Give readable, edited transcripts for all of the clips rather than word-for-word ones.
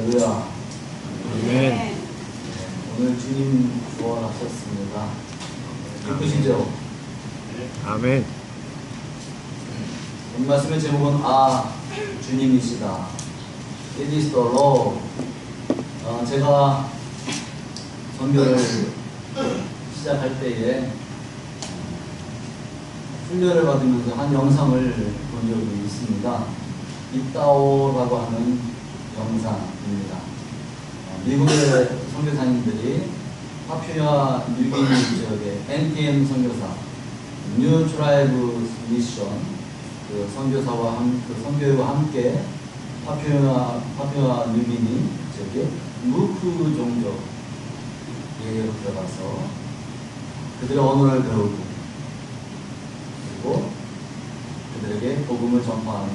할렐루야. 아멘. 오늘 주님 구원하셨습니다. 기쁘시죠? 아멘. 오늘 말씀의 제목은 주님이시다. It is the Lord. 제가 선교를 시작할 때에 훈련을 받으면서 한 영상을 본 적이 있습니다. 이따오라고 하는 영상입니다. 미국의 선교사님들이 파푸아 뉴기니 지역의 NTM 선교사, 뉴 트라이브 미션 그 선교회와 함께 파푸아 뉴기니 지역의 무크 종족에게로 들어가서 그들의 언어를 배우고 그리고 그들에게 복음을 전파하는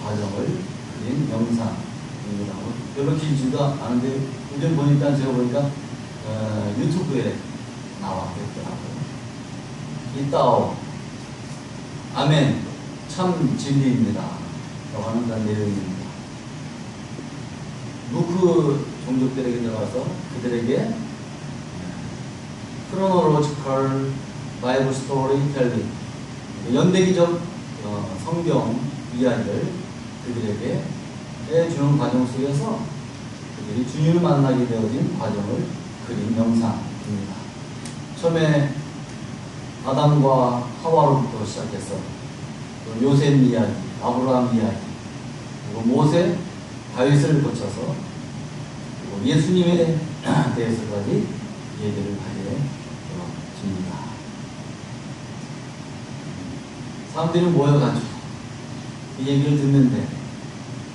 과정을 그린 영상입니다. 별로 길지도 않은데 요즘 보니까 제가 보니까 유튜브에 나와 있더라고요. 이따오 아멘 참 진리입니다 라고 하는 그런 내용입니다. 무크 종족들에게 들어가서 그들에게 크로노로지컬 바이블 스토리 텔링 연대기적 성경 이야기를 그들에게 해주는 과정 속에서 그들이 주님을 만나게 되어진 과정을 그린 영상입니다. 처음에 아담과 하와로부터 시작해서 요셉 이야기, 아브라함 이야기, 그리고 모세, 다윗을 거쳐서 그리고 예수님에 대해서까지 얘기를 하게 되어집니다. 사람들이 모여가지고 이 얘기를 듣는데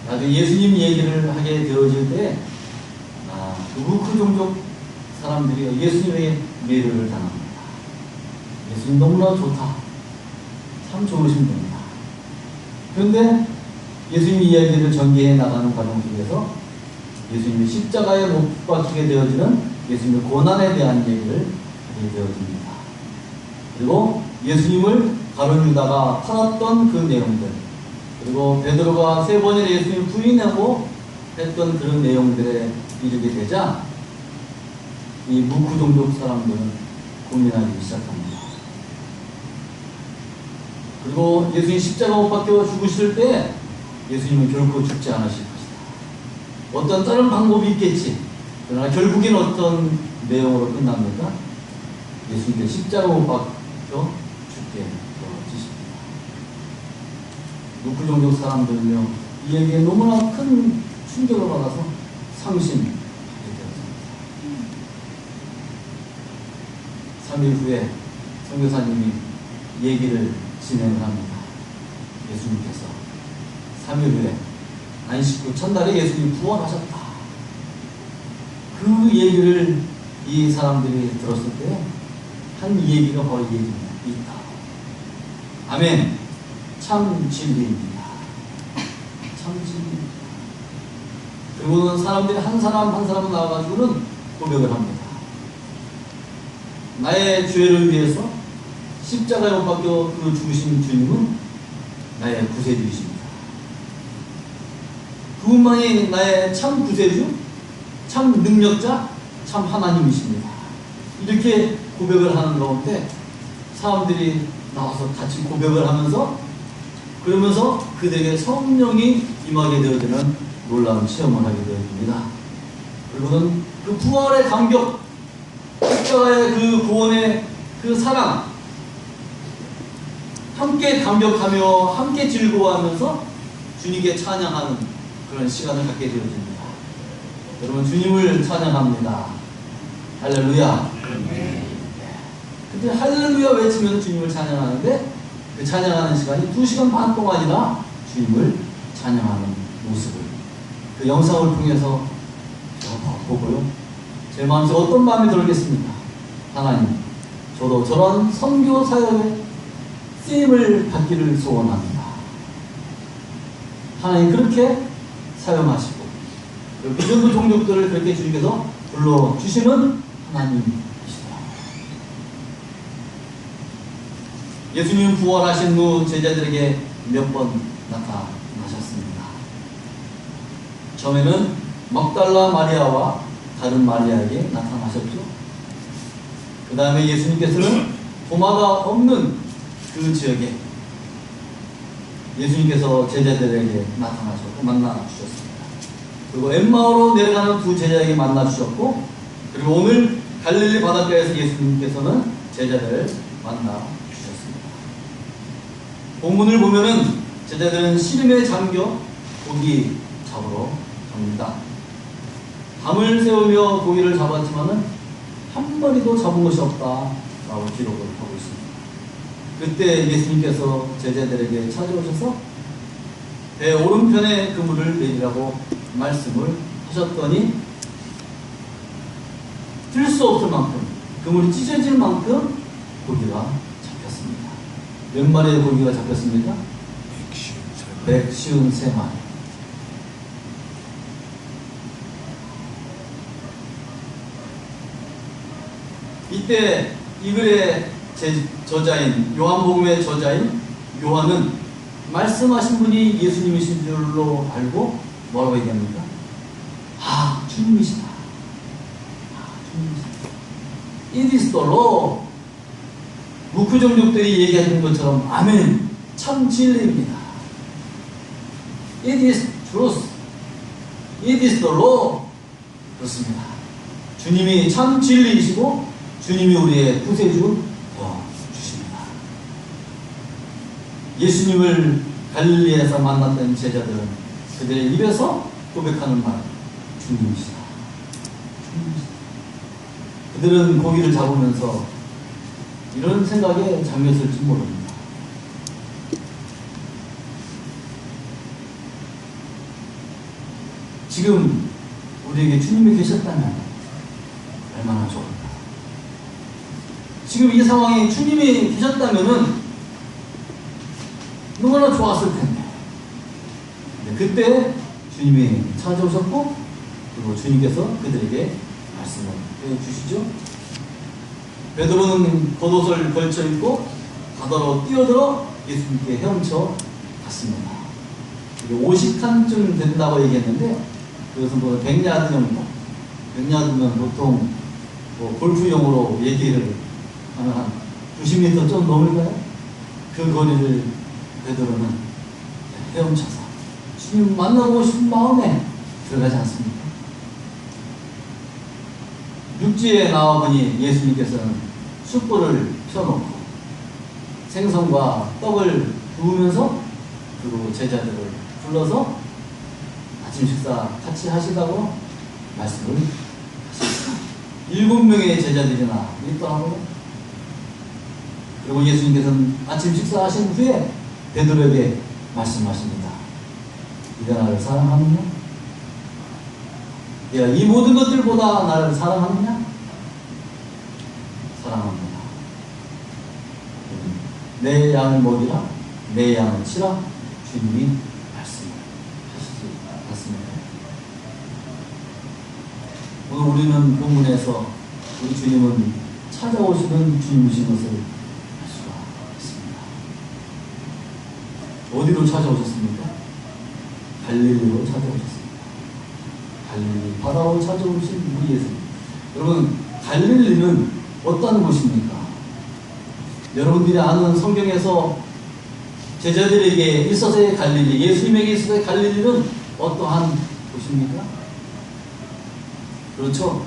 나중에 예수님 얘기를 하게 되어질 때 그 무크 종족 사람들이 예수님에게 매료를 당합니다. 예수님 너무나 좋다. 참 좋으신 분이다. 그런데 예수님 이야기를 전개해 나가는 과정 속에서 예수님이 십자가에 못 박히게 되어지는 예수님의 고난에 대한 얘기를 하게 되어집니다. 그리고 예수님을 가룟 유다가 팔았던 그 내용들, 그리고 베드로가 3번이나 예수님을 부인하고 했던 그런 내용들에 이르게 되자 이 무크 종족 사람들은 고민하기 시작합니다. 그리고 예수님 십자가 못 박혀 죽으실 때 예수님은 결코 죽지 않으실 것이다. 어떤 다른 방법이 있겠지. 그러나 결국엔 어떤 내용으로 끝납니까? 예수님께 십자가 못 박혀 죽게 되어지십니다. 무크 종족 사람들은요, 이 얘기에 너무나 큰 충격을 받아서 상심하게 되었습니다. 3일 후에 선교사님이 얘기를 진행을 합니다. 예수님께서 3일 후에 안식 후 첫날에 예수님이 부활하셨다. 그 얘기를 이 사람들이 들었을 때 한 얘기가 바로 이 얘기입니다. 있다. 아멘. 참 진리입니다. 참 진리입니다. 그리고는 사람들이 한 사람 한 사람 나와가지고는 고백을 합니다. 나의 죄를 위해서 십자가에 못 박혀 그 죽으신 주님은 나의 구세주이십니다. 그분만이 나의 참 구세주, 참 능력자, 참 하나님이십니다. 이렇게 고백을 하는 가운데 사람들이 나와서 같이 고백을 하면서 그러면서 그들에게 성령이 임하게 되어지는 놀라운 체험을 하게 되어집니다. 그리고는 그 부활의 감격, 십자가의 그 구원의 그 사랑, 함께 감격하며 함께 즐거워하면서 주님께 찬양하는 그런 시간을 갖게 되어집니다. 여러분 주님을 찬양합니다. 할렐루야. 근데 할렐루야 외치면 주님을 찬양하는데 그 찬양하는 시간이 2시간 반 동안이나 주님을 찬양하는 모습을 그 영상을 통해서 보고요. 제 마음속에 어떤 마음이 들겠습니까? 하나님, 저도 저런 선교 사역에 쓰임을 받기를 소원합니다. 하나님 그렇게 사용하시고 그 정도 종족들을 그렇게 주님께서 불러주시는 하나님이시다. 예수님 부활하신 후 제자들에게 몇 번 나타나셨습니다. 처음에는 막달라 마리아와 다른 마리아에게 나타나셨죠. 그 다음에 예수님께서는 도마가 없는 그 지역에 예수님께서 제자들에게 나타나셨고 만나 주셨습니다. 그리고 엠마오로 내려가는 두 제자에게 만나 주셨고, 그리고 오늘 갈릴리 바닷가에서 예수님께서는 제자들을 만나 주셨습니다. 본문을 보면은 제자들은 시름에 잠겨 고기 잡으러 갑니다. 밤을 새우며 고기를 잡았지만은 한 마리도 잡은 것이 없다라고 기록을 하고 있습니다. 그때 예수님께서 제자들에게 찾아오셔서 배 오른편에 그물을 내리라고 말씀을 하셨더니 들 수 없을 만큼, 그물이 찢어질 만큼 고기가 잡혔습니다. 몇 마리의 고기가 잡혔습니까? 153마리. 이때 이 글의 저자인, 요한복음의 저자인 요한은 말씀하신 분이 예수님이신 줄로 알고 뭐라고 얘기합니까? 아, 주님이시다. It is the Lord. 무크종족들이 얘기하는 것처럼 아멘, 참 진리입니다. It is truth. It is the Lord. 그렇습니다. 주님이 참 진리이시고 주님이 우리의 구세주 되어 주십니다. 예수님을 갈릴리에서 만났던 제자들은 그들의 입에서 고백하는 말, 주님이시다. 주님이시다. 그들은 고기를 잡으면서 이런 생각에 잠겼을지 모릅니다. 지금 우리에게 주님이 계셨다면 얼마나 좋을까. 지금 이 상황에 주님이 계셨다면은 너무나 좋았을 텐데. 그때 주님이 찾아오셨고, 그리고 주님께서 그들에게 말씀을 해주시죠. 베드로는 겉옷을 걸쳐 입고 바다로 뛰어들어 예수님께 헤엄쳐 갔습니다. 50칸쯤 된다고 얘기했는데, 그것은 뭐 100야드 정도. 100야드면 보통 뭐 골프용으로 얘기를 하면 한 90m 좀 넘을까요? 그 거리를 베드로는 헤엄쳐서 주님 만나고 싶은 마음에 들어가지 않습니까? 육지에 나와보니 예수님께서는 숯불을 펴놓고 생선과 떡을 구우면서, 그리고 제자들을 불러서 아침 식사 같이 하시다고 말씀을 하셨습니다. 7명의 제자들이나 있더라고요. 그리고 예수님께서는 아침 식사하신 후에 베드로에게 말씀하십니다. 네가 나를 사랑하느냐? 네가 이 모든 것들보다 나를 사랑하느냐? 사랑합니다. 내 양을 먹이라, 내 양을 치라. 주님이 말씀을 하시지 않습니까? 오늘 우리는 본문에서 우리 주님은 찾아오시는 주님이신 것을 알 수가 있습니다. 어디로 찾아오셨습니까? 갈릴리로 찾아오셨습니다. 갈릴리 바다로 찾아오신 우리 예수님. 여러분, 갈릴리는 어떤 곳입니까? 여러분들이 아는 성경에서 제자들에게 있어서의 갈릴리, 예수님에게 있어서의 갈릴리는 어떠한 곳입니까? 그렇죠?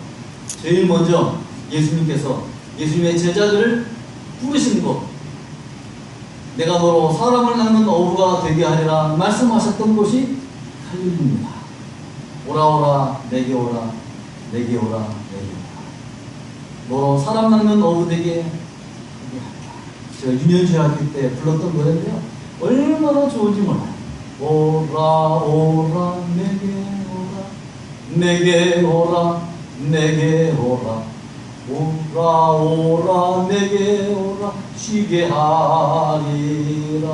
제일 먼저 예수님께서 예수님의 제자들을 부르신 곳, 내가 너로 사람을 낳는 어부가 되게 하리라 말씀하셨던 곳이 갈릴리입니다. 오라 오라 내게 오라, 내게 오라, 내게 오라. 너로 사람 낳는 어부 되게 하리라. 제가 유년중학교 때 불렀던 노래인데요, 얼마나 좋은지 몰라요. 오라 오라 내게 오라, 내게 오라, 내게 오라. 오라 오라 내게 오라, 쉬게 하리라.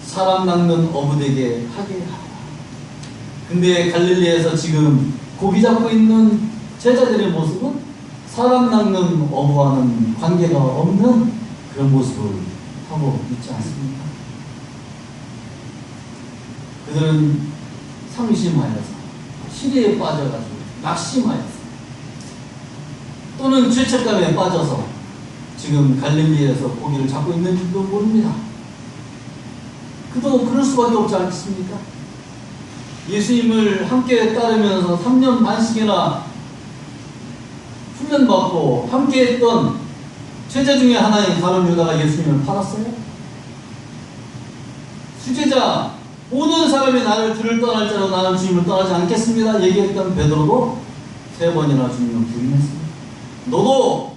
사람 낳는 어부 되게 하게 하라. 근데 갈릴리에서 지금 고기 잡고 있는 제자들의 모습은 사람 낳는 어부와는 관계가 없는 그런 모습을 하고 있지 않습니까? 그들은 상심하여서 시리에 빠져가지고 낙심하였어요. 또는 죄책감에 빠져서 지금 갈릴리에서 고기를 잡고 있는지도 모릅니다. 그도 그럴 수밖에 없지 않겠습니까? 예수님을 함께 따르면서 3년 반씩이나 훈련받고 함께했던 제자 중에 하나인 가룟 유다가 예수님을 팔았어요? 수제자, 모든 사람이 나를 주를 떠날지라도 나는 주님을 떠나지 않겠습니다 얘기했던 베드로도 3번이나 주님을 부인했습니다. 너도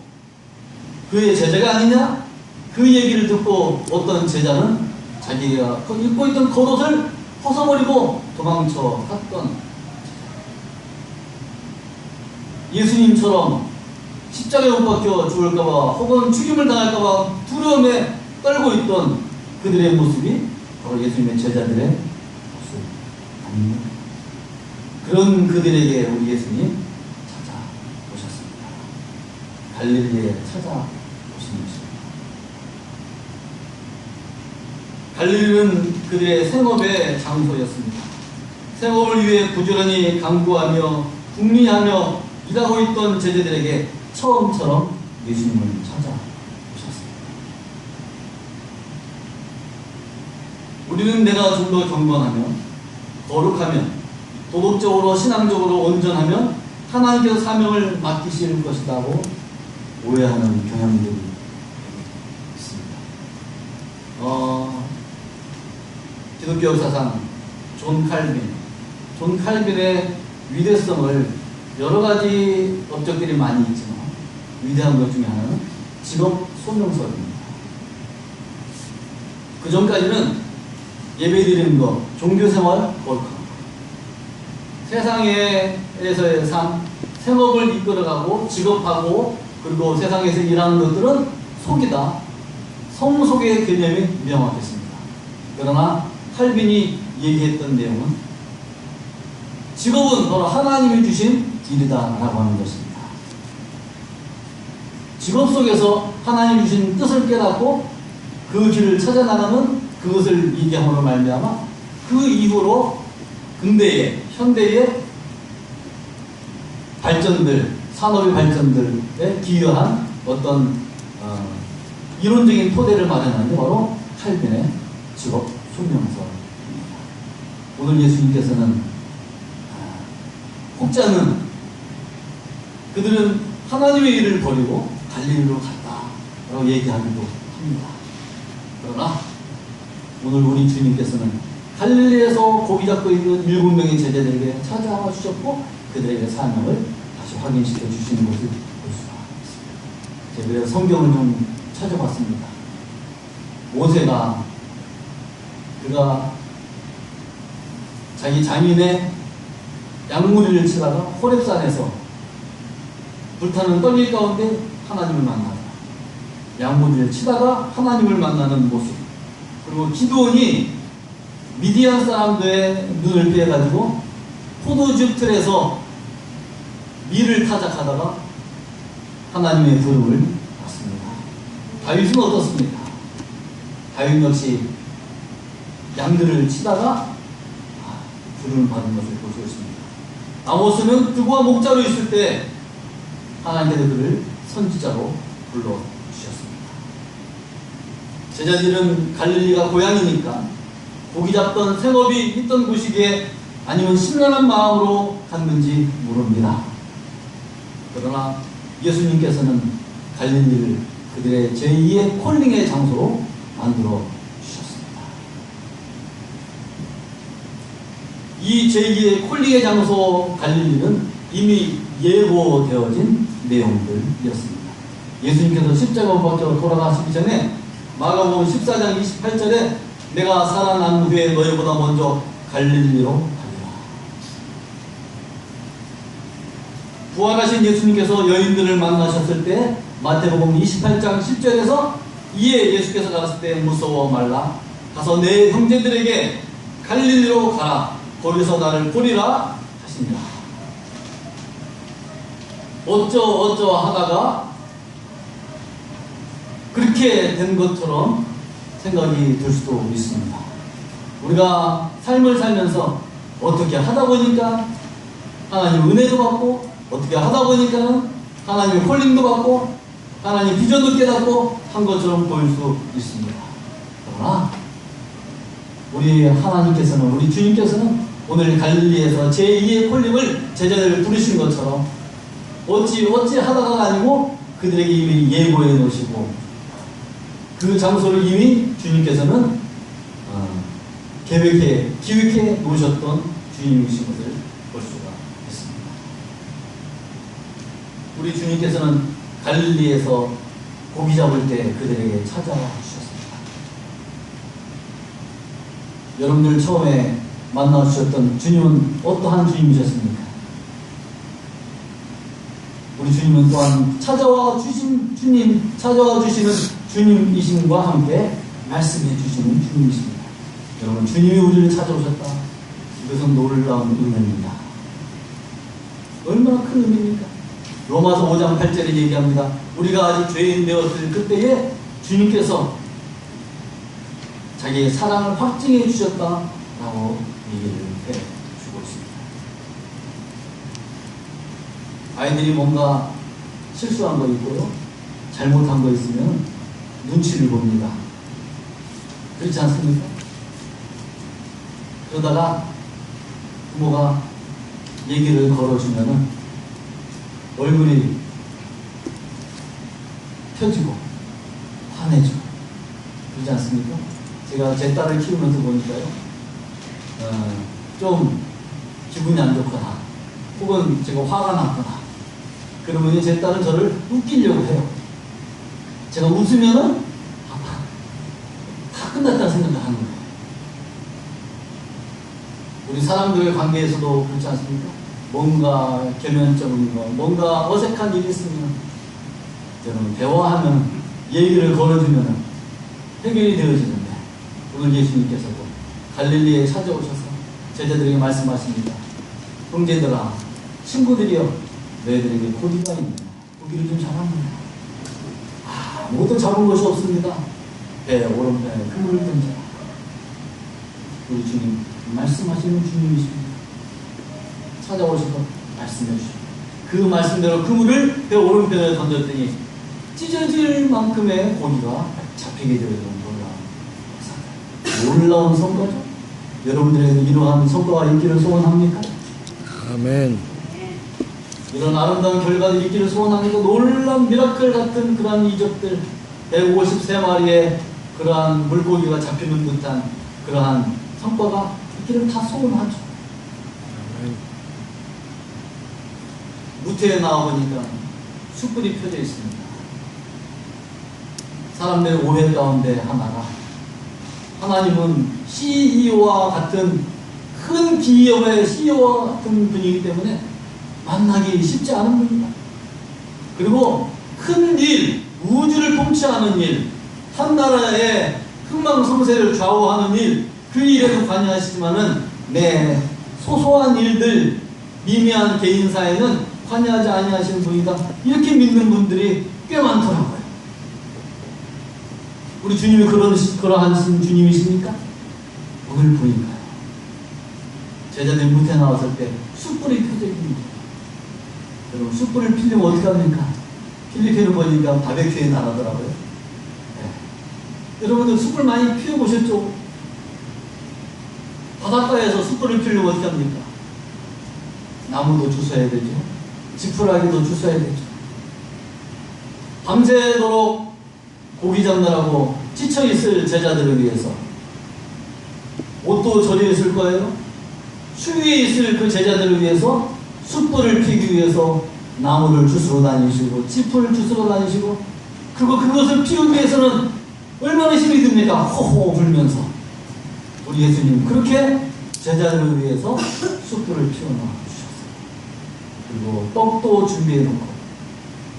그의 제자가 아니냐? 그 얘기를 듣고 어떤 제자는 자기가 입고 있던 겉옷을 벗어버리고 도망쳐 갔던 예수님처럼 십자가에 못 박혀 죽을까봐 혹은 죽임을 당할까봐 두려움에 떨고 있던 그들의 모습이 바로 예수님의 제자들의 모습 아닙니까? 그런 그들에게 우리 예수님 찾아오셨습니다. 갈릴리에 찾아오신 것입니다. 갈릴리는 그들의 생업의 장소였습니다. 생업을 위해 부지런히 강구하며 궁리하며 일하고 있던 제자들에게 처음처럼 예수님을 찾아오셨습니다. 우리는 내가 좀 더 경건하면, 거룩하면, 도덕적으로 신앙적으로 온전하면 하나님께서 사명을 맡기실 것이라고 오해하는 경향들이 있습니다. 기독교 사상 존 칼빈의 위대성을 여러 가지 업적들이 많이 있지만 위대한 것 중에 하나는 직업 소명서입니다. 그 전까지는 예배드리는 것, 종교생활, 거룩함, 세상에서의 삶, 생업을 이끌어가고 직업하고 그리고 세상에서 일하는 것들은 속이다. 성속의 개념이 명확했습니다. 그러나 칼빈이 얘기했던 내용은 직업은 바로 하나님이 주신 길이다라고 하는 것입니다. 직업 속에서 하나님이 주신 뜻을 깨닫고 그 길을 찾아나가는 그것을 얘기함으로 말미암아 그 이후로 근대의 현대의 발전들, 산업의 발전들에 기여한 어떤 이론적인 토대를 마련하는 게 바로 칼빈의 직업 소명서입니다. 오늘 예수님께서는 혹자는 그들은 하나님의 일을 버리고 갈릴리로 갔다라고 얘기하기도 합니다. 그러나 오늘 우리 주님께서는 갈릴리에서 고기 잡고 있는 7명의 제자들에게 찾아와 주셨고 그들에게 사명을 다시 확인시켜 주시는 것을 볼 수가 있습니다. 제가 그래서 성경을 좀 찾아봤습니다. 모세가 그가 자기 장인의 양무리를 치다가 호렙산에서 불타는 떨기 가운데 하나님을 만나다. 양무리를 치다가 하나님을 만나는 모습. 그리고 기드온이 미디안 사람들의 눈을 피해가지고 포도즙 틀에서 밀을 타작하다가 하나님의 부름을 받습니다. 다윗은 어떻습니까? 다윗 역시 양들을 치다가 부름을 받은 것을 볼 수 있습니다. 아모스는 두부와 목자로 있을 때 하나님께서 그를 선지자로 불러주셨습니다. 제자들은 갈릴리가 고향이니까 고기 잡던 생업이 있던 곳이기에 아니면 신랄한 마음으로 갔는지 모릅니다. 그러나 예수님께서는 갈릴리를 그들의 제2의 콜링의 장소로 만들어 주셨습니다. 이 제2의 콜링의 장소 갈릴리는 이미 예고되어진 내용들이었습니다. 예수님께서 십자가 못 박혀 돌아가시기 전에 마가복음 14장 28절에 내가 살아난 후에 너희보다 먼저 갈릴리로 가리라. 부활하신 예수님께서 여인들을 만나셨을 때 마태복음 28장 10절에서 이에 예수께서 가셨을 때 무서워 말라 가서 내 형제들에게 갈릴리로 가라 거기서 나를 보리라 하시니라. 어쩌 하다가 그렇게 된 것처럼 생각이 들 수도 있습니다. 우리가 삶을 살면서 어떻게 하다 보니까 하나님 은혜도 받고 어떻게 하다 보니까는 하나님의 콜링도 받고 하나님 비전도 깨닫고 한 것처럼 보일 수 있습니다. 그러나 우리 하나님께서는, 우리 주님께서는 오늘 갈릴리에서 제2의 콜링을 제자들을 부르신 것처럼 어찌 하다가 아니고 그들에게 이미 예고해 놓으시고 그 장소를 이미 주님께서는 기획해 놓으셨던 주님이신 것을 볼 수가 있습니다. 우리 주님께서는 갈릴리에서 고기 잡을 때 그들에게 찾아와 주셨습니다. 여러분들 처음에 만나 주셨던 주님은 어떠한 주님이셨습니까? 우리 주님은 또한 찾아와 주시는 주님이심과 함께 말씀해 주시는 주님이십니다. 여러분, 주님이 우리를 찾아오셨다. 이것은 놀라운 은혜입니다. 얼마나 큰 의미입니까? 로마서 5장 8절에 얘기합니다. 우리가 아직 죄인 되었을 그때에 주님께서 자기의 사랑을 확증해 주셨다라고 얘기를 해주고 있습니다. 아이들이 뭔가 실수한 거 있고요, 잘못한 거 있으면 눈치를 봅니다. 그렇지 않습니까? 그러다가 부모가 얘기를 걸어주면은 얼굴이 펴지고 환해져. 그렇지 않습니까? 제가 제 딸을 키우면서 보니까요, 좀 기분이 안 좋거나 혹은 제가 화가 났거나 그러면 제 딸은 저를 웃기려고 해요. 제가 웃으면은 다 끝났다는 생각을 하는 거예요. 우리 사람들의 관계에서도 그렇지 않습니까? 뭔가 계면적인 거, 뭔가 어색한 일이 있으면 여러분 대화하면, 얘기를 걸어주면 해결이 되어지는데, 오늘 예수님께서도 갈릴리에 찾아오셔서 제자들에게 말씀하십니다. 형제들아, 친구들이여, 너희들에게 고기가 있느냐? 고기를 좀 잡았느냐? 아무것도 잡은 것이 없습니다. 배 오른편에 그물을 던져라. 우리 주님 말씀하시는 주님이십니다. 찾아오셔서 말씀해 주십니다. 그 말씀대로 그물을 배 오른편에 던졌더니 찢어질 만큼의 고기가 잡히게 되는 놀라운 성과죠. 여러분들에게 이러한 성과가 있기를 소원합니까? 아멘. 이런 아름다운 결과를 있기를 소원하니까 놀라운 미라클 같은 그러한 이적들, 153마리의 그러한 물고기가 잡히는 듯한 그러한 성과가 있기를 다 소원하죠. 아멘. 무태에 나와보니까 숯불이 펴져 있습니다. 사람들의 오해 가운데 하나가, 하나님은 CEO와 같은 큰 기업의 CEO와 같은 분이기 때문에 만나기 쉽지 않은 분입니다. 그리고 큰 일, 우주를 통치하는 일, 한 나라의 흥망성쇠를 좌우하는 일, 그 일에도 관여하시지만은 내 소소한 일들, 미미한 개인사에는 관여하지 아니하시는 분이다. 이렇게 믿는 분들이 꽤 많더라고요. 우리 주님이 그러한 주님이십니까? 오늘 보니까요. 제자들이 무태 나왔을 때 숯불이 펴져 있습니다. 여러분, 숯불을 피우면 어떻게 합니까? 필리핀을 보니까 바베큐의 나라더라고요. 네. 여러분들 숯불 많이 피워보셨죠? 바닷가에서 숯불을 피우려면 어떻게 합니까? 나무도 주워야 되죠. 지푸라기도 주워야 되죠. 밤새도록 고기 잡느라고 지쳐있을 제자들을 위해서 옷도 저리에 있을 거예요. 추위에 있을 그 제자들을 위해서 숯불을 피기 위해서 나무를 주스러 다니시고 지푸를 주스러 다니시고, 그리고 그것을 피우기 위해서는 얼마나 힘이 듭니까? 호호 불면서. 우리 예수님 그렇게 제자들을 위해서 숯불을 피워놔 주셨어요. 그리고 떡도 준비해 놓고,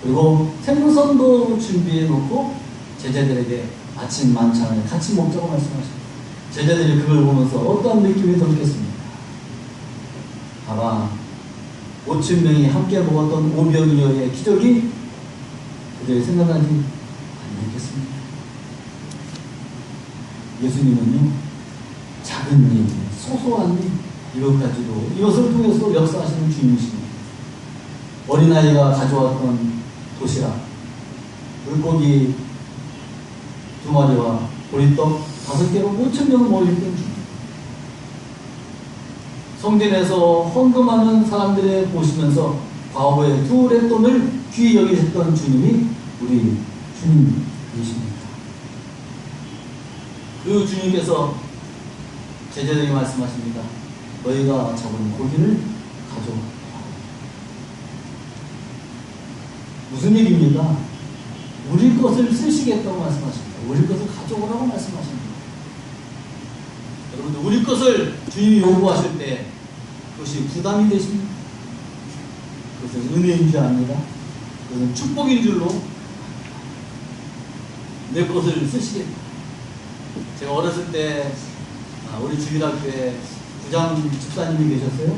그리고 생선도 준비해 놓고 제자들에게 아침 만찬을 같이 먹자고 말씀하십니다. 제자들이 그걸 보면서 어떤 느낌이 들었겠습니까? 아마 5,000명이 함께 먹었던 오병이어의 기적이 그들이 생각나지 않겠습니까? 예수님은요, 작은 일, 소소한 일, 이것을 통해서 역사하시는 주님이십니다. 어린아이가 가져왔던 도시락, 물고기 2마리와 보리떡 5개로 5,000명을 모였던 주님. 성전에서 헌금하는 사람들의 보시면서 과거에 2렛돈을 귀히 여기셨던 주님이 우리 주님이십니다. 그 주님께서 제자들에게 말씀하십니다. 너희가 잡은 고기를 가져오라. 무슨 일입니까? 우리 것을 쓰시겠다고 말씀하십니다. 우리 것을 가져오라고 말씀하십니다. 여러분들, 우리 것을 주님이 요구하실 때 그것이 부담이 되십니까? 그것은 은혜인 줄 압니다. 그것은 축복인 줄로 내 것을 쓰시겠다. 제가 어렸을 때 우리 주일학교에 부장 집사님이 계셨어요.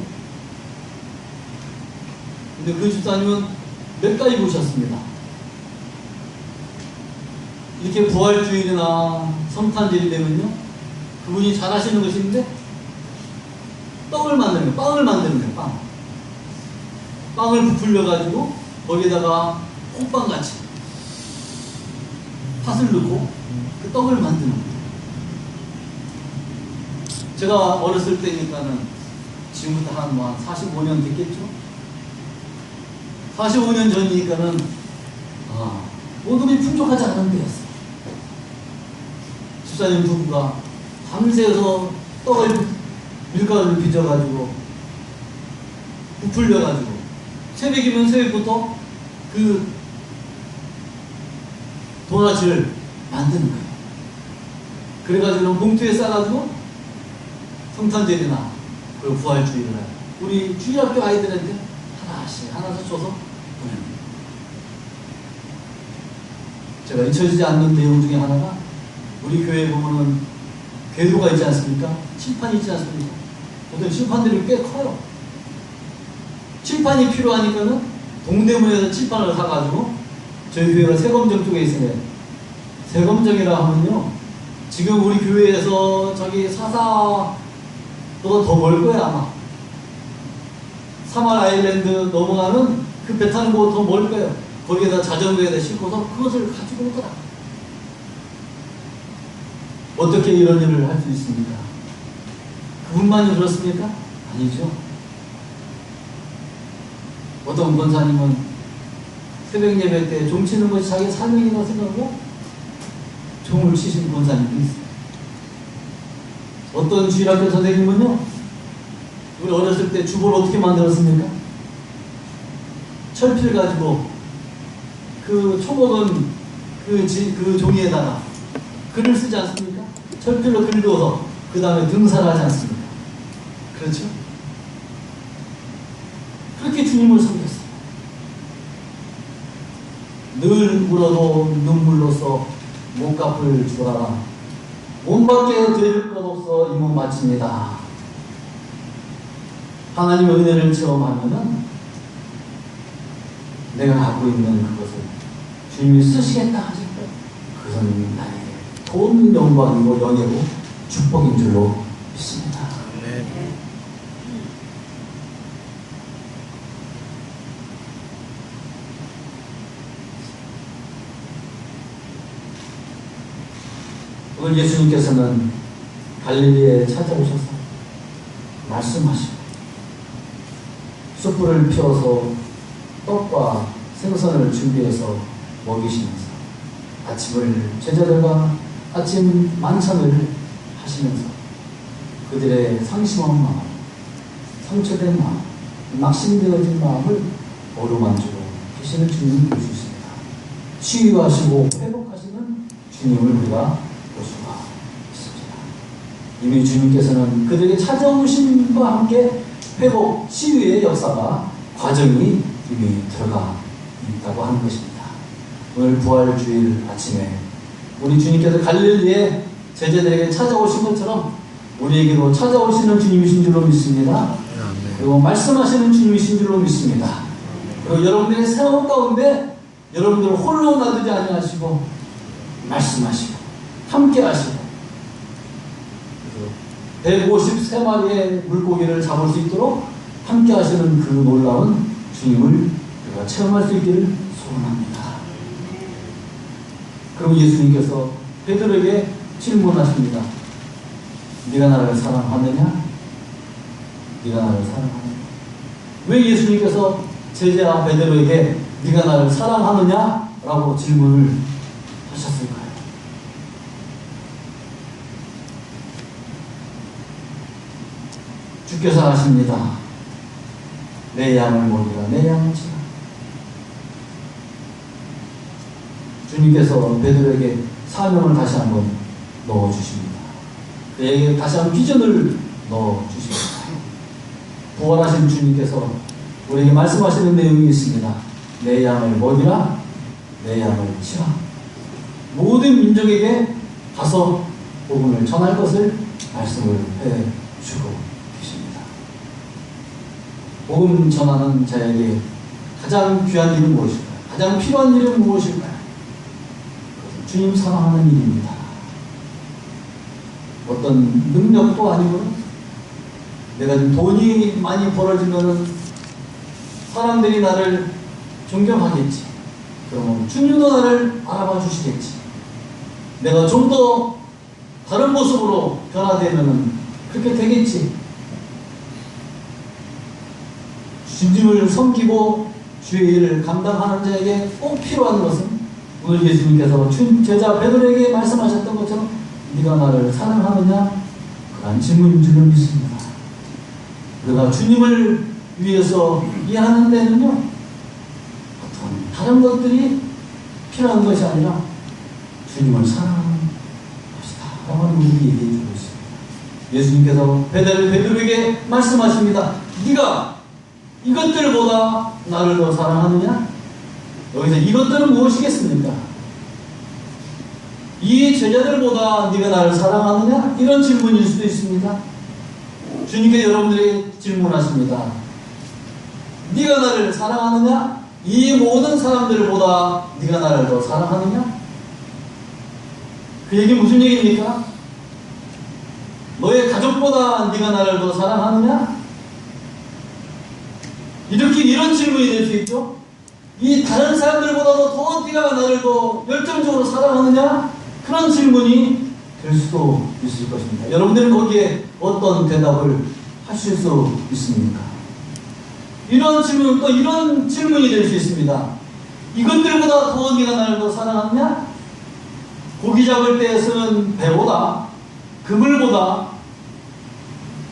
근데 그 집사님은 몇 가지 보셨습니다. 이렇게 부활주일이나 성탄절이 되면요, 그분이 잘 하시는 것이 있는데 빵을 만드는 거예요. 빵을 부풀려가지고 거기에다가 호빵같이 팥을 넣고 그 떡을 만드는 거예요. 제가 어렸을 때니까는 지금부터 한 45년 됐겠죠? 45년 전이니까는 모둠이 풍족하지 않은 때였어요. 집사님 부부가 밤새서 떡을 밀가루를 빚어가지고 부풀려가지고 새벽이면 새벽부터 그 도넛을 만드는 거예요. 그래가지고 봉투에 싸가지고 성탄절이나 그리고 부활주일이나 우리 주일학교 아이들한테 하나씩 줘서 보냅니다. 제가 잊혀지지 않는 내용 중에 하나가 우리 교회에 보면은 궤도가 있지 않습니까? 칠판이 있지 않습니까? 보통 칠판들이 꽤 커요. 칠판이 필요하니까는 동대문에서 칠판을 사가지고 저희 교회가 세검정 쪽에 있어요. 세검정이라 하면요, 지금 우리 교회에서 저기 사사보다 더 멀 거야 아마. 사말 아일랜드 넘어가는 그 배 타는 곳 더 멀 거예요. 거기에다 자전거에다 싣고서 그것을 가지고 오더라. 어떻게 이런 일을 할 수 있습니까? 그분만이 그렇습니까? 아니죠. 어떤 권사님은 새벽 예배 때 종 치는 것이 자기 사명이라고 생각하고 종을 치신 권사님도 있어요. 어떤 주일학교 선생님은요, 우리 어렸을 때 주보를 어떻게 만들었습니까? 철필 가지고 그 초목은 그 종이에다가 글을 쓰지 않습니까? 철필로 글 그어서 그 다음에 등사를 하지 않습니까? 그렇죠? 그렇게 주님을 섬겼어요. 늘 울어도 눈물로써 몸값을 주라. 몸밖에 드릴 것 없어 이 몸 바칩니다. 하나님의 은혜를 체험하면은 내가 갖고 있는 그것을 주님이 쓰시겠다 하실 때 그것은 나에게 돈 영광이고 영예고 축복인 줄로 믿습니다. 아멘. 오늘 예수님께서는 갈릴리에 찾아오셔서 말씀하시고 숯불을 피워서 떡과 생선을 준비해서 먹이시면서 아침을 제자들과 아침 만찬을 하시면서 그들의 상심한 마음, 상처된 마음, 낙심되어진 마음을 어루만지고 계시는 주님을 볼 수 있습니다. 치유하시고 회복하시는 주님을 우리가 볼 수가 있습니다. 이미 주님께서는 그들에게 찾아오심과 함께 회복, 치유의 역사가 과정이 이미 들어가 있다고 하는 것입니다. 오늘 부활주일 아침에 우리 주님께서 갈릴리에 제자들에게 찾아오신 것처럼 우리에게도 찾아오시는 주님이신 줄로 믿습니다. 그리고 말씀하시는 주님이신 줄로 믿습니다. 그리고 여러분들의 생활 가운데 여러분들을 홀로 놔두지 아니하시고 말씀하시고 함께 하시고 153마리의 물고기를 잡을 수 있도록 함께 하시는 그 놀라운 주님을 우리가 체험할 수 있기를 소원합니다. 그럼 예수님께서 베드로에게 질문하십니다. 네가 나를 사랑하느냐? 네가 나를 사랑하느냐? 왜 예수님께서 제자 베드로에게 네가 나를 사랑하느냐? 라고 질문을 하셨을까요? 주께서 하십니다. 내 양을 먹이라, 내 양을 치라. 주님께서 베드로에게 사명을 다시 한번 넣어주십니다. 그에게 다시 한번 비전을 넣어주십니다. 부활하신 주님께서 우리에게 말씀하시는 내용이 있습니다. 내 양을 먹이라, 내 양을 치라. 모든 민족에게 가서 복음을 전할 것을 말씀을 해주고 계십니다. 복음 전하는 자에게 가장 귀한 일은 무엇일까요? 가장 필요한 일은 무엇일까요? 주님 사랑하는 일입니다. 어떤 능력도 아니고 내가 돈이 많이 벌어지면 사람들이 나를 존경하겠지. 그러면 주님도 나를 알아봐 주시겠지. 내가 좀 더 다른 모습으로 변화되면 그렇게 되겠지. 주님을 섬기고 주의 일을 감당하는 자에게 꼭 필요한 것은 오늘 예수님께서 제자 베드로에게 말씀하셨던 것처럼 네가 나를 사랑하느냐? 그런 질문인 줄을 믿습니다. 우리가 주님을 위해서 일하는 데는요, 어떤 다른 것들이 필요한 것이 아니라 주님을 사랑하는 것이다 라고 우리에게 얘기해 주고 있습니다. 예수님께서 베드로에게 말씀하십니다. 네가 이것들보다 나를 더 사랑하느냐? 여기서 이것들은 무엇이겠습니까? 이 제자들보다 네가 나를 사랑하느냐? 이런 질문일 수도 있습니다. 주님께 여러분들이 질문하십니다. 네가 나를 사랑하느냐? 이 모든 사람들보다 네가 나를 더 사랑하느냐? 그 얘기 무슨 얘기입니까? 너의 가족보다 네가 나를 더 사랑하느냐? 이런 질문이 될 수 있죠. 이 다른 사람들보다도 더 네가 나를 더 열정적으로 사랑하느냐? 그런 질문이 될 수도 있을 것입니다. 여러분들은 거기에 어떤 대답을 하실 수 있습니까? 이런 질문, 또 이런 질문이 될 수 있습니다. 이것들보다 더 네가 나를 더 사랑하느냐? 고기 잡을 때 쓰는 배보다, 그물보다,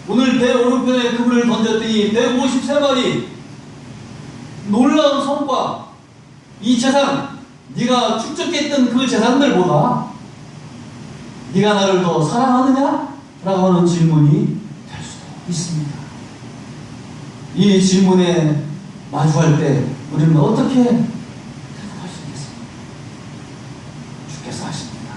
오늘 배 오른편에 그물을 던졌더니 153마리 놀라운 성과, 이 재산, 네가 축적했던 그 재산들보다 네가 나를 더 사랑하느냐? 라고 하는 질문이 될 수도 있습니다. 이 질문에 마주할 때 우리는 어떻게 대답할 수 있겠습니까? 주께서 하십니다.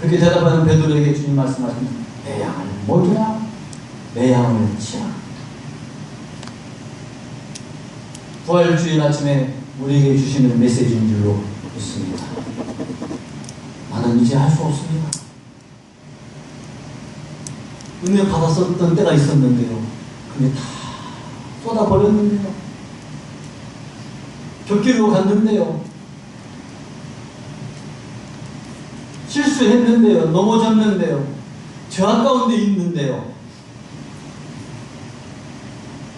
그렇게 대답하는 베드로에게 주님 말씀하십니다. 내 양을 먹이라, 내 양을 치라. 부활주일 아침에 우리에게 주시는 메시지인 줄로 믿습니다. 나는 이제 할 수 없습니다. 은혜 받았었던 때가 있었는데요. 근데 다 쏟아버렸는데요. 곁길로 갔는데요. 실수했는데요. 넘어졌는데요. 죄악 가운데 있는데요.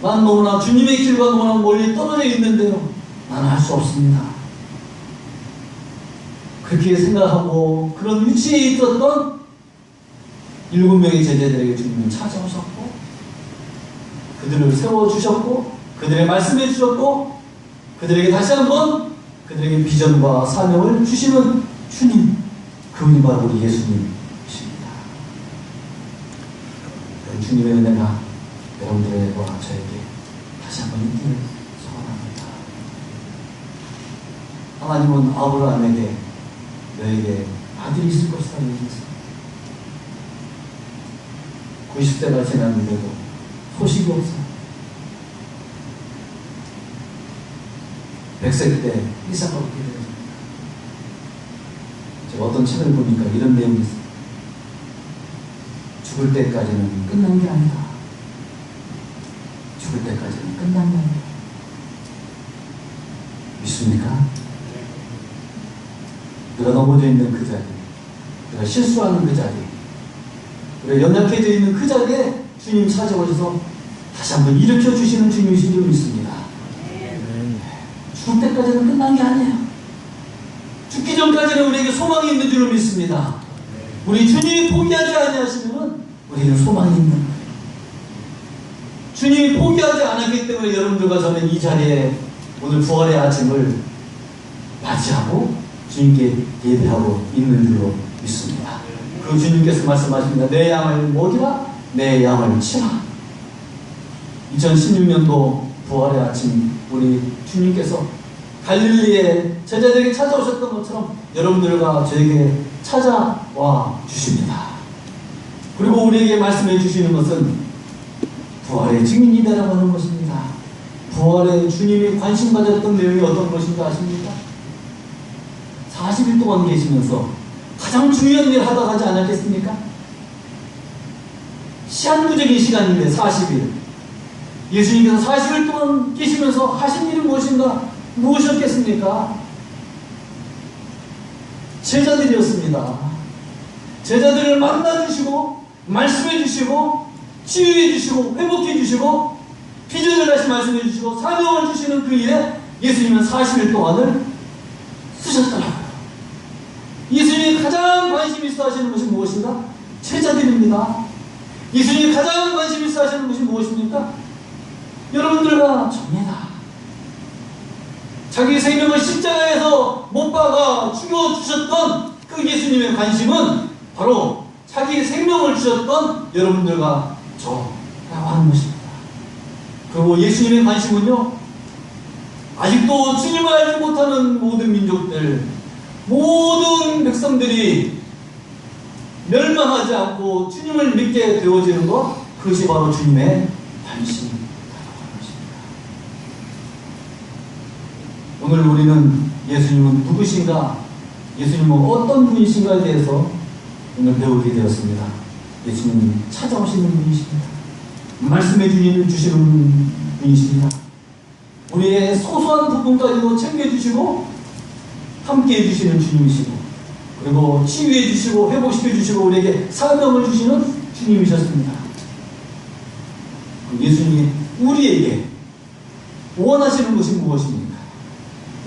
난 너무나 주님의 길과 너무나 멀리 떨어져 있는데요. 나는 할 수 없습니다. 그렇게 생각하고 그런 위치에 있었던 7명의 제자들에게 주님은 찾아오셨고 그들을 세워주셨고 그들에게 말씀해 주셨고 그들에게 다시 한번 그들에게 비전과 사명을 주시는 주님, 그분이 바로 우리 예수님이십니다. 주님의 은혜가 여러분들과 저에게 다시 한번 있기를 소원합니다. 하나님은 아브라함에게 너에게 아들이 있을 것이다 얘기했습니다. 90세가 지났는데도 소식이 없어요. 100세 때 이삭을 얻게 되었습니다. 제가 어떤 책을 보니까 이런 내용이 있습니다. 죽을 때까지는 끝난 게 아니다. 죽을 때까지는 끝난 게 아니다. 믿습니까? 우리가 넘어져 있는 그 자리, 우리가 실수하는 그 자리, 우리가 연약해져 있는 그 자리에 주님 찾아오셔서 다시 한번 일으켜 주시는 주님이신 줄 믿습니다. 죽을 때까지는 끝난 게 아니에요. 죽기 전까지는 우리에게 소망이 있는 줄 믿습니다. 우리 주님이 포기하지 아니하시면 우리는 소망이 있는 거예요. 주님이 포기하지 않았기 때문에 여러분들과 저는 이 자리에 오늘 부활의 아침을 맞이하고 주님께 예배하고 있는 줄로 믿습니다. 그 주님께서 말씀하십니다. 내 양을 먹이라, 내 양을 치라. 2016년도 부활의 아침 우리 주님께서 갈릴리에 제자들에게 찾아오셨던 것처럼 여러분들과 저에게 찾아와 주십니다. 그리고 우리에게 말씀해 주시는 것은 부활의 증인이다라고 하는 것입니다. 부활에 주님이 관심 가졌던 내용이 어떤 것인지 아십니까? 40일 동안 계시면서 가장 중요한 일을 하다 가지 않았겠습니까? 시한부적인 시간인데 40일. 예수님께서 40일 동안 계시면서 하신 일은 무엇인가? 무엇이었겠습니까? 제자들이었습니다. 제자들을 만나주시고 말씀해주시고 치유해주시고 회복해주시고 비전을 다시 말씀해주시고 사명을 주시는 그 일에 예수님은 40일 동안을 쓰셨더라고요. 예수님이 가장 관심 있어 하시는 것이 무엇인가? 제자들입니다. 예수님이 가장 관심 있어 하시는 것이 무엇입니까? 여러분들과 저입니다. 자기 생명을 십자가에서 못 박아 죽여주셨던 그 예수님의 관심은 바로 자기 생명을 주셨던 여러분들과 저라고 하는 것입니다. 그리고 예수님의 관심은요, 아직도 주님을 알지 못하는 모든 민족들, 모든 백성들이 멸망하지 않고 주님을 믿게 되어지는 것, 그것이 바로 주님의 관심이라고 하는 것입니다. 오늘 우리는 예수님은 누구신가, 예수님은 어떤 분이신가에 대해서 오늘 배우게 되었습니다. 예수님은 찾아오시는 분이십니다. 말씀해 주시는 분이십니다. 우리의 소소한 부분까지도 챙겨주시고 함께 해주시는 주님이시고, 그리고 치유해 주시고 회복시켜 주시고 우리에게 사명을 주시는 주님이셨습니다. 예수님이 우리에게 원하시는 것이 무엇입니까?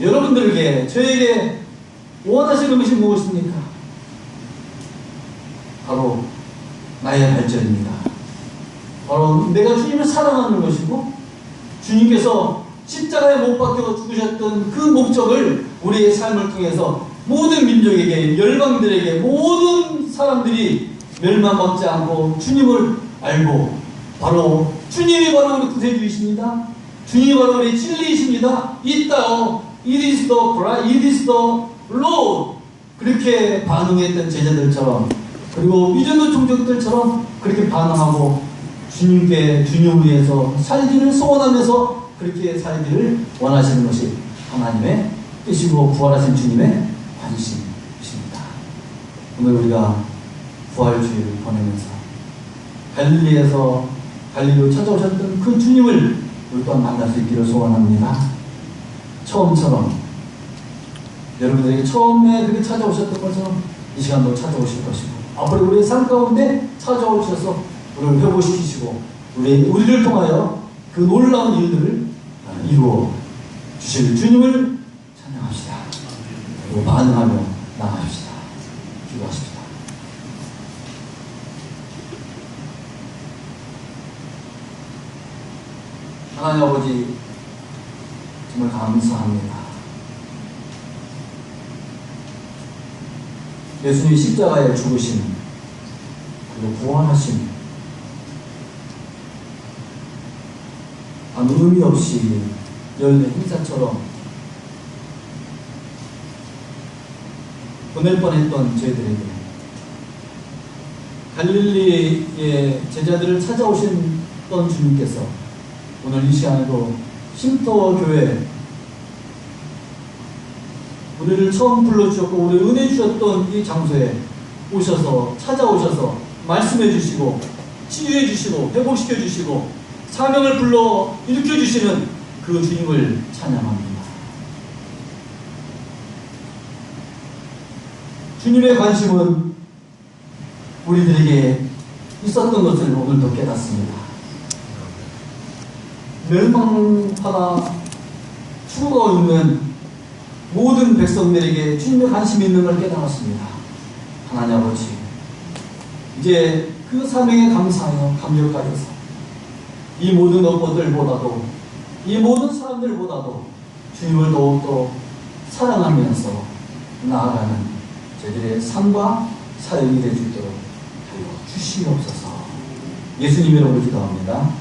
여러분들에게, 저에게 원하시는 것이 무엇입니까? 바로 나의 발전입니다. 바로 내가 주님을 사랑하는 것이고, 주님께서 십자가에 못 박혀 죽으셨던 그 목적을 우리의 삶을 통해서 모든 민족에게, 열방들에게, 모든 사람들이 멸망받지 않고 주님을 알고, 바로 주님이 바로 우리 구세주이십니다. 주님이 바로 우리 진리이십니다. 이따오 It is the Christ, it is the Lord. 그렇게 반응했던 제자들처럼, 그리고 위전도 종족들처럼 그렇게 반응하고 주님께, 주님을 위해서 살기를 소원하면서 그렇게 살기를 원하시는 것이 하나님의 뜻이고 부활하신 주님의 관심이십니다. 오늘 우리가 부활주의를 보내면서 갈릴리에서 갈릴리로 찾아오셨던 그 주님을 우리 또한 만날 수 있기를 소원합니다. 처음처럼, 여러분들에게 처음에 그렇게 찾아오셨던 것처럼 이 시간도 찾아오실 것이고, 앞으로 우리의 삶 가운데 찾아오셔서 우리를 회복시키시고 우리를 통하여 그 놀라운 일들을 이루어 주실 주님을 찬양합시다. 그리고 반응하며 나아갑시다. 기도하십시다. 하나님 아버지, 정말 감사합니다. 예수님이 십자가에 죽으신, 그리고 부활하신, 아무 의미 없이 열린 행사처럼 보낼 뻔했던 저희들에게 갈릴리의 제자들을 찾아오셨던 주님께서 오늘 이 시간에도 쉼터 교회, 우리를 처음 불러주셨고 우리 은혜 주셨던 이 장소에 오셔서, 찾아오셔서 말씀해 주시고 치유해 주시고 회복시켜 주시고 사명을 불러 일으켜 주시는 그 주님을 찬양합니다. 주님의 관심은 우리들에게 있었던 것을 오늘도 깨닫습니다. 멸망하다 죽어가고 있는 모든 백성들에게 주님의 관심이 있는 걸 깨달았습니다. 하나님 아버지, 이제 그 사명에 감사하여 감격하여서 이 모든 것들보다도 이 모든 사람들보다도 주님을 더욱더 사랑하면서 나아가는 저희들의 삶과 사역이 되어주도록 하여 주시옵소서. 예수님 이름으로 기도합니다.